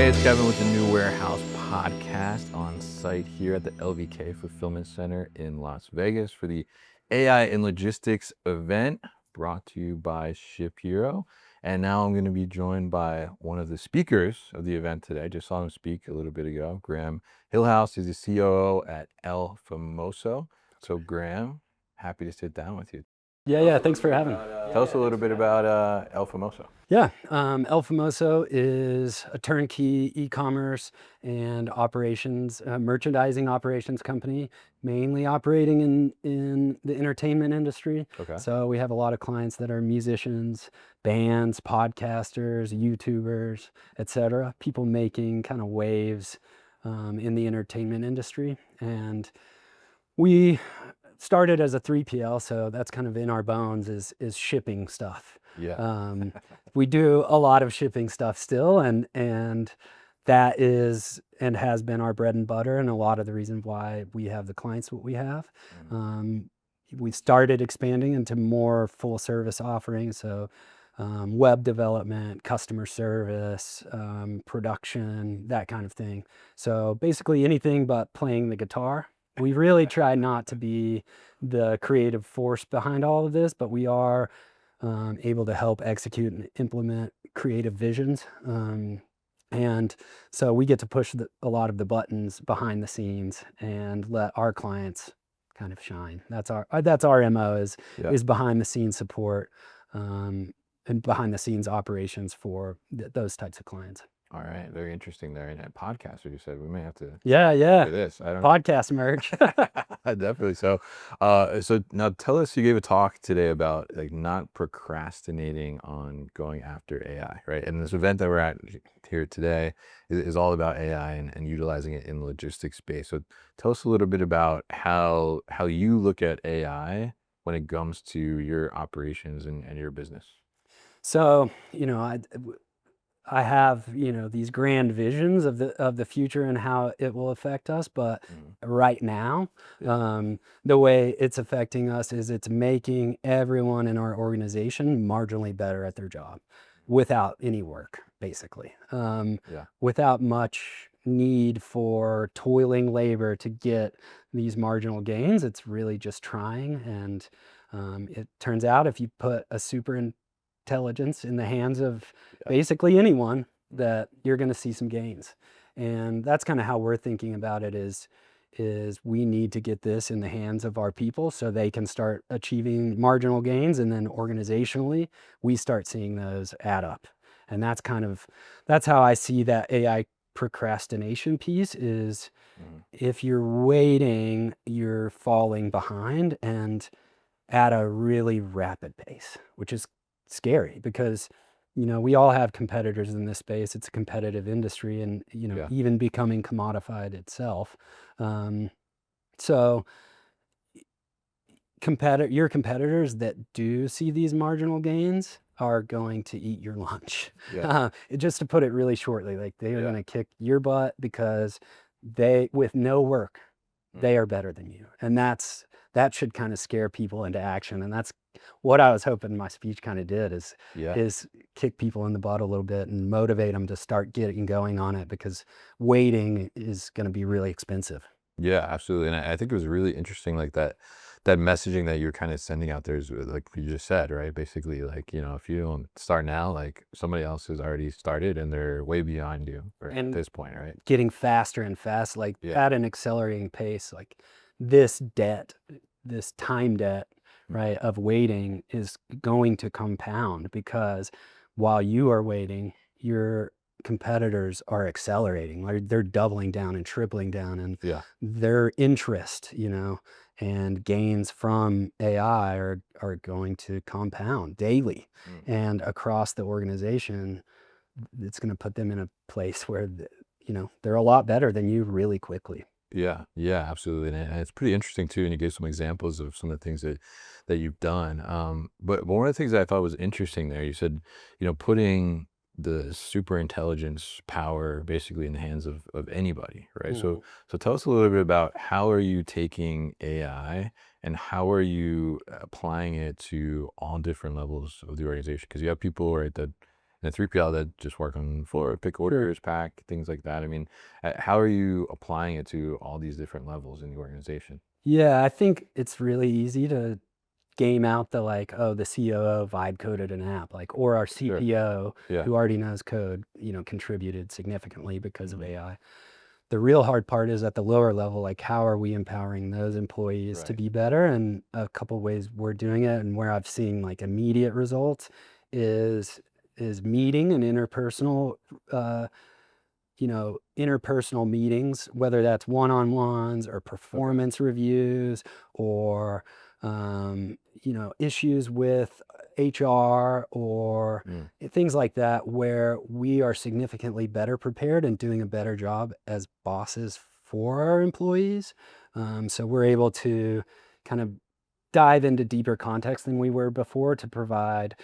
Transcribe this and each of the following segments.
Hey, it's Kevin with the New Warehouse podcast on site here at the LVK Fulfillment Center in Las Vegas for the AI in Logistics event brought to you by ShipHero. And now I'm going to be joined by one of the speakers of the event today. I just saw him speak a little bit ago. Graham Hillhouse is the COO at Famoso. So Graham, happy to sit down with you. Yeah, thanks for having me. Tell us a little bit about Famoso. Yeah, Famoso is a turnkey e-commerce and operations, merchandising operations company, mainly operating in the entertainment industry. Okay. So we have a lot of clients that are musicians, bands, podcasters, YouTubers, etc. People making kind of waves in the entertainment industry. And we started as a 3PL, so that's kind of in our bones is shipping stuff. Yeah. We do a lot of shipping stuff still, and that is and has been our bread and butter, and a lot of the reason why we have the clients that we have. We started expanding into more full service offerings, so web development, customer service, production, that kind of thing. So basically anything but playing the guitar. We really try not to be the creative force behind all of this, but we are able to help execute and implement creative visions. And so we get to push a lot of the buttons behind the scenes and let our clients kind of shine. That's our MO is behind the scenes support and behind the scenes operations for those types of clients. All right, very interesting there. And a podcaster, you said we may have to Yeah. do this. I don't Podcast merch. definitely. So now tell us, you gave a talk today about like not procrastinating on going after AI, right? And this event that we're at here today is all about AI and utilizing it in the logistics space. So tell us a little bit about how you look at AI when it comes to your operations and your business. So, I have, these grand visions of the future and how it will affect us, but right now, the way it's affecting us is it's making everyone in our organization marginally better at their job without any work, basically. Without much need for toiling labor to get these marginal gains. It's really just trying, and it turns out if you put a super intelligence in the hands of basically anyone, that you're going to see some gains. And that's kind of how we're thinking about it is we need to get this in the hands of our people so they can start achieving marginal gains, and then organizationally we start seeing those add up. And that's how I see that AI procrastination piece is if you're waiting, you're falling behind and at a really rapid pace, which is scary because we all have competitors in this space. It's a competitive industry, and even becoming commodified itself. So your competitors that do see these marginal gains are going to eat your lunch. Just to put it really shortly, like they are going to kick your butt because with no work, they are better than you. And that should kind of scare people into action. And that's what I was hoping my speech kind of did is kick people in the butt a little bit and motivate them to start getting going on it, because waiting is going to be really expensive. Yeah, absolutely. And I think it was really interesting, like that messaging that you're kind of sending out there is like you just said, right? Basically, like, if you don't start now, like somebody else has already started and they're way behind you at this point, right? Getting faster and fast, like at an accelerating pace, like this time debt, right, of waiting is going to compound, because while you are waiting, your competitors are accelerating. They're doubling down and tripling down, and their interest, and gains from AI are going to compound daily and across the organization. It's going to put them in a place where they're a lot better than you really quickly. Yeah, absolutely. And it's pretty interesting too. And you gave some examples of some of the things that you've done. But one of the things that I thought was interesting there, you said, putting the super intelligence power basically in the hands of anybody, right? So tell us a little bit about how are you taking AI and how are you applying it to all different levels of the organization? Because you have people, right, that and a 3PL that just work on the floor, pick Sure. orders, pack, things like that. I mean, how are you applying it to all these different levels in the organization? Yeah, I think it's really easy to game out the like, oh, the COO vibe coded an app, like, or our Sure. CPO Yeah. who already knows code, contributed significantly because of Mhm. AI. The real hard part is at the lower level, like how are we empowering those employees to Right. be better? And a couple ways we're doing it, and where I've seen like immediate results is meeting and interpersonal uh, interpersonal meetings, whether that's one-on-ones or Okay. performance reviews or, issues with HR or Mm. things like that, where we are significantly better prepared and doing a better job as bosses for our employees. So we're able to kind of dive into deeper context than we were before to provide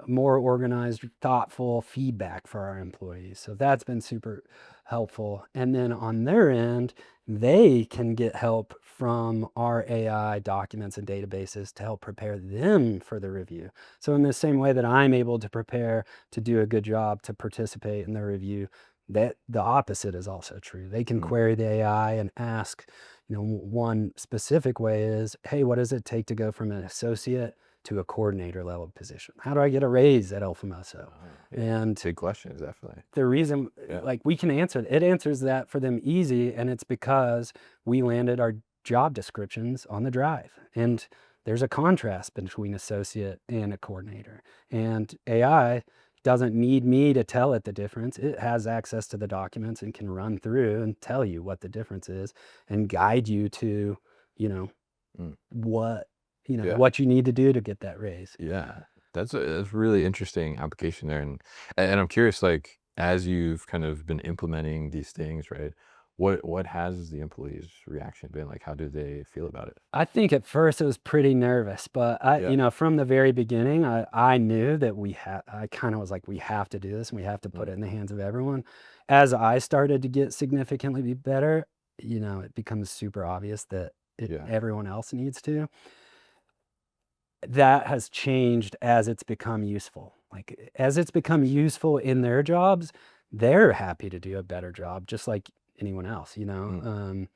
more organized, thoughtful feedback for our employees. So that's been super helpful. And then on their end, they can get help from our AI documents and databases to help prepare them for the review. So in the same way that I'm able to prepare to do a good job to participate in the review, that the opposite is also true. They can Mm. query the AI and ask, one specific way is, hey, what does it take to go from an associate to a coordinator level position? How do I get a raise at El Famoso? Yeah. And Big questions, definitely. the reason, Yeah. like, we can answer it answers that for them easy, and it's because we landed our job descriptions on the drive. And there's a contrast between associate and a coordinator. And AI doesn't need me to tell it the difference. It has access to the documents and can run through and tell you what the difference is and guide you to, you know, Mm. what, Yeah. what you need to do to get that raise. Yeah, that's really interesting application there, and I'm curious, like as you've kind of been implementing these things, right? What has the employees' reaction been like? How do they feel about it? I think at first it was pretty nervous, but Yeah. from the very beginning, I knew that I kind of was like, we have to do this and we have to put Mm. it in the hands of everyone. As I started to get significantly better, it becomes super obvious that Yeah. everyone else needs to. That has changed as it's become useful. Like as it's become useful in their jobs, they're happy to do a better job, just like anyone else. Mm.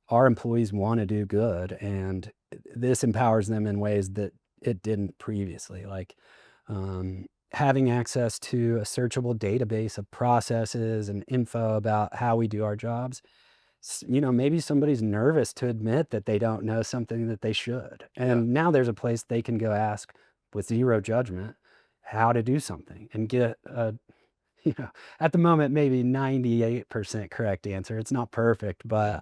Our employees want to do good, and this empowers them in ways that it didn't previously. Like having access to a searchable database of processes and info about how we do our jobs. Maybe somebody's nervous to admit that they don't know something that they should. Yeah. And now there's a place they can go ask with zero judgment how to do something and get you know, at the moment, maybe 98% correct answer. It's not perfect, Yeah.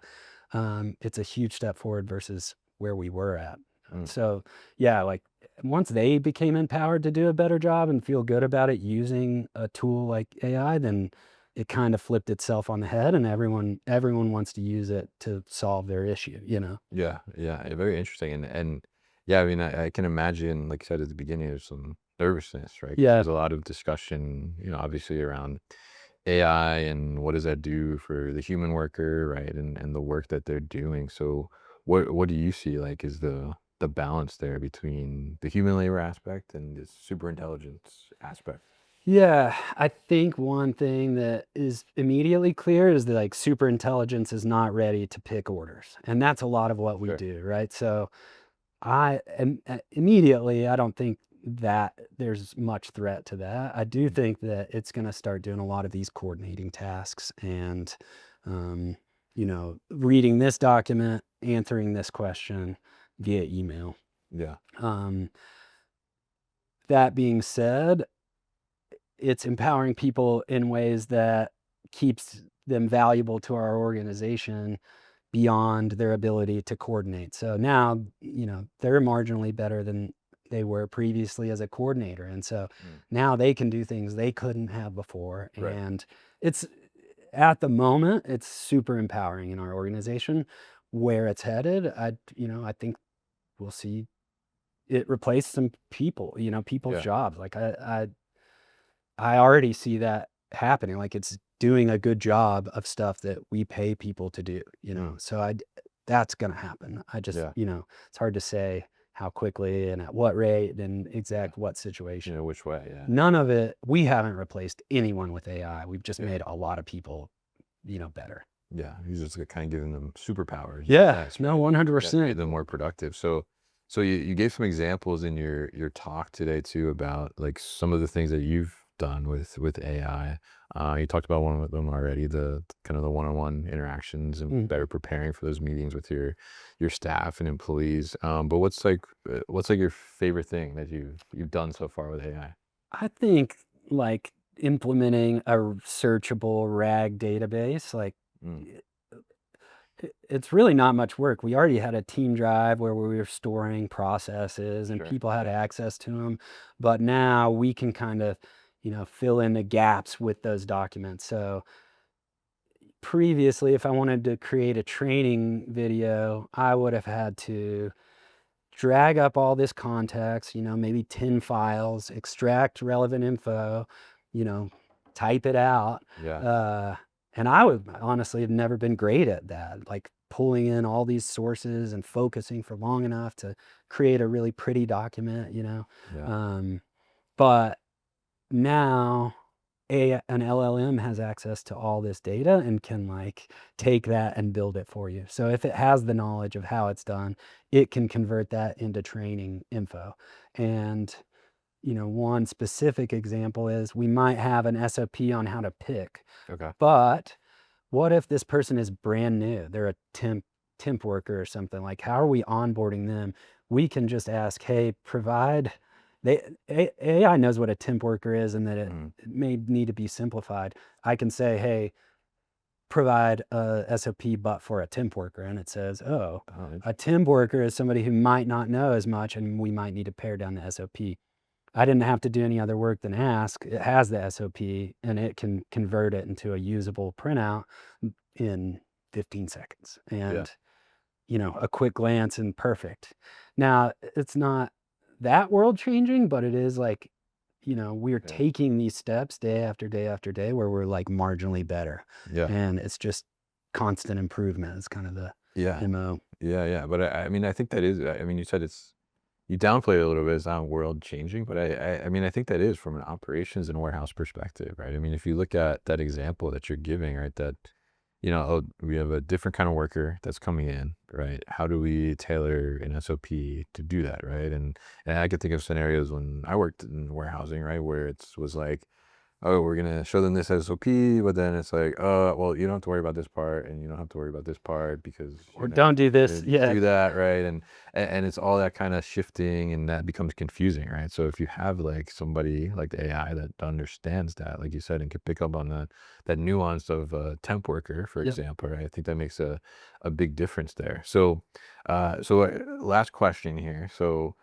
but it's a huge step forward versus where we were at. Mm. So, yeah, like once they became empowered to do a better job and feel good about it using a tool like AI, then it kind of flipped itself on the head, and everyone wants to use it to solve their issue. Yeah. Yeah. Very interesting, and yeah, I mean, I can imagine, like you said at the beginning, there's some nervousness, right? 'Cause Yeah. there's a lot of discussion, obviously around AI and what does that do for the human worker, right? And the work that they're doing. So what do you see like is the balance there between the human labor aspect and this super intelligence aspect? Yeah, I think one thing that is immediately clear is that like super intelligence is not ready to pick orders. And that's a lot of what we Sure. do, right? So immediately, I don't think that there's much threat to that. I do Mm. think that it's going to start doing a lot of these coordinating tasks and, reading this document, answering this question via email. Yeah. Um, that being said, it's empowering people in ways that keeps them valuable to our organization beyond their ability to coordinate. So now, they're marginally better than they were previously as a coordinator. And so Mm. now they can do things they couldn't have before. Right. And it's at the moment, it's super empowering in our organization. Where it's headed, I think we'll see it replace some people, people's Yeah. jobs. Like I already see that happening, like, it's doing a good job of stuff that we pay people to do, Mm. so that's gonna happen. I just Yeah. it's hard to say how quickly and at what rate and exact what situation. Which way, yeah. None of it, we haven't replaced anyone with AI. We've just made a lot of people, better. Yeah, he's just kind of giving them superpowers. Yeah, It's no, made 100%. them more productive. So you gave some examples in your talk today too about like some of the things that you've done with AI. You talked about one of them already, the kind of the one-on-one interactions and better preparing for those meetings with your staff and employees. But what's like your favorite thing that you've done so far with AI? I think like implementing a searchable RAG database, like Mm, it's really not much work. We already had a team drive where we were storing processes and sure. people had access to them, but now we can kind of, fill in the gaps with those documents. So previously, if I wanted to create a training video, I would have had to drag up all this context, maybe 10 files, extract relevant info, you know, type it out. Yeah. Uh, and I would honestly have never been great at that, like pulling in all these sources and focusing for long enough to create a really pretty document. Yeah. But now an LLM has access to all this data and can like take that and build it for you. So if it has the knowledge of how it's done, it can convert that into training info. And one specific example is we might have an SOP on how to pick, Okay. but what if this person is brand new? They're a temp worker or something. Like, how are we onboarding them? We can just ask, hey, provide. AI knows what a temp worker is and that it Mm. may need to be simplified. I can say, hey, provide a SOP but for a temp worker, and it says, oh, Oh, a temp worker is somebody who might not know as much, and we might need to pare down the SOP. I didn't have to do any other work than ask. It has the SOP and it can convert it into a usable printout in 15 seconds yeah. and, a quick glance and perfect. Now, it's not that world changing, but it is like, we're Yeah. taking these steps day after day after day where we're like marginally better. Yeah. And it's just constant improvement is kind of the Yeah. MO. Yeah. But I mean, I think that is, I mean, you said you downplay it a little bit. It's not world changing, but I mean, I think that is from an operations and warehouse perspective, right? I mean, if you look at that example that you're giving, right, that, oh, we have a different kind of worker that's coming in, right? How do we tailor an SOP to do that, right? And I could think of scenarios when I worked in warehousing, right, where it was like, oh, we're gonna show them this SOP, but then it's like, well, you don't have to worry about this part, and you don't have to worry about this part because Or don't do this. Yeah. do that, right? And it's all that kind of shifting, and that becomes confusing, right? So if you have like somebody like the AI that understands that, like you said, and can pick up on that nuance of a temp worker, for Yep. example, right? I think that makes a big difference there. Last question here. So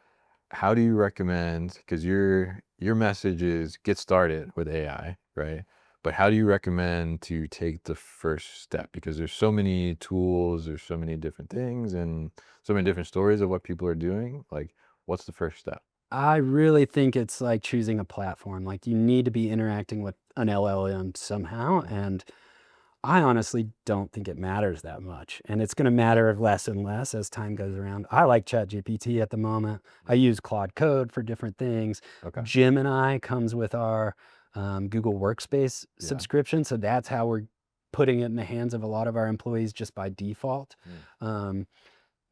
how do you recommend, because your message is get started with AI, right? But how do you recommend to take the first step? Because there's so many tools, there's so many different things and so many different stories of what people are doing. Like, what's the first step? I really think it's like choosing a platform. Like you need to be interacting with an LLM somehow. And I honestly don't think it matters that much. And it's going to matter less and less as time goes around. I like ChatGPT at the moment. I use Claude Code for different things. Okay. Gemini comes with our Google Workspace Yeah. subscription. So that's how we're putting it in the hands of a lot of our employees just by default.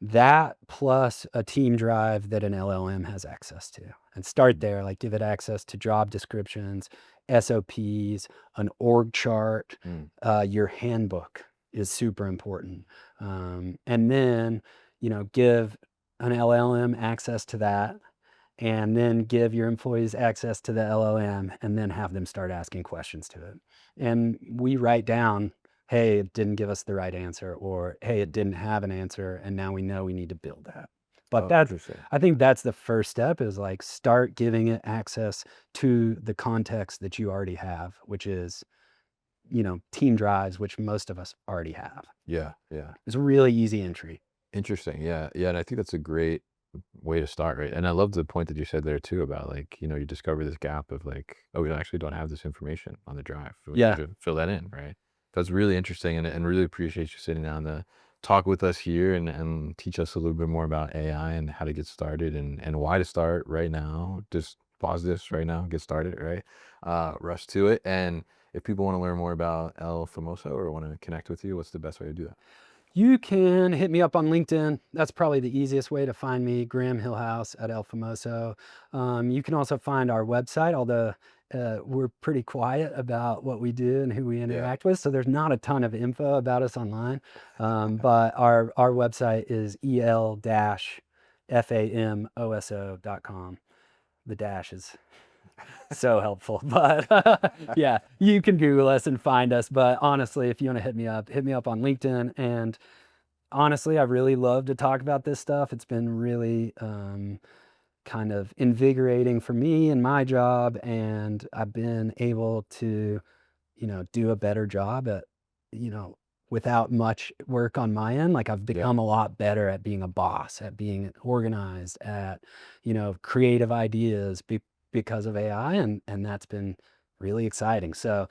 That plus a team drive that an LLM has access to, and start there, like give it access to job descriptions, SOPs, an org chart, Mm. your handbook is super important. And then, give an LLM access to that, and then give your employees access to the LLM, and then have them start asking questions to it. And we write down, hey, it didn't give us the right answer, or hey, it didn't have an answer, and now we know we need to build that. But Oh, interesting. I think that's the first step is like start giving it access to the context that you already have, which is, team drives, which most of us already have. Yeah. Yeah. It's a really easy entry. Interesting. Yeah. Yeah. And I think that's a great way to start, right? And I love the point that you said there too about like, you discover this gap of like, oh, we actually don't have this information on the drive. So we need Yeah. to fill that in, right? That's really interesting, and really appreciate you sitting down to talk with us here and teach us a little bit more about AI and how to get started and why to start right now. Just pause this right now, get started, right? Rush to it. And if people want to learn more about El Famoso or want to connect with you, what's the best way to do that? You can hit me up on LinkedIn. That's probably the easiest way to find me, Graham Hillhouse at El Famoso. You can also find our website, although we're pretty quiet about what we do and who we Yeah. interact with. So there's not a ton of info about us online. But our website is el-famoso.com. The dash is so helpful. But yeah, you can Google us and find us. But honestly, if you want to hit me up on LinkedIn. And honestly, I really love to talk about this stuff. It's been really kind of invigorating for me and my job. And I've been able to, do a better job at, without much work on my end. Like I've Yeah. become a lot better at being a boss, at being organized, at, creative ideas because of AI. And that's been really exciting. So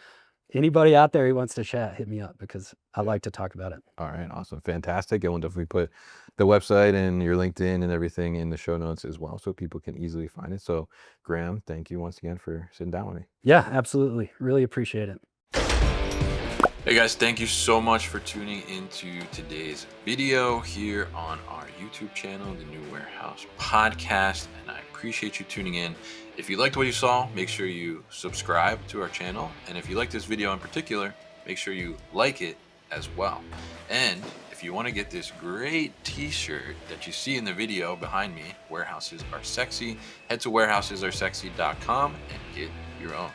anybody out there who wants to chat, hit me up because I Yeah. like to talk about it. All right, awesome. Fantastic. And we'll definitely put the website and your LinkedIn and everything in the show notes as well so people can easily find it. So, Graham, thank you once again for sitting down with me. Yeah, absolutely. Really appreciate it. Hey guys, thank you so much for tuning into today's video here on our YouTube channel, the New Warehouse Podcast, and I appreciate you tuning in. If you liked what you saw, make sure you subscribe to our channel, and if you like this video in particular, make sure you like it as well. And if you want to get this great t-shirt that you see in the video behind me, Warehouses Are Sexy, head to warehousesAreSexy.com and get your own.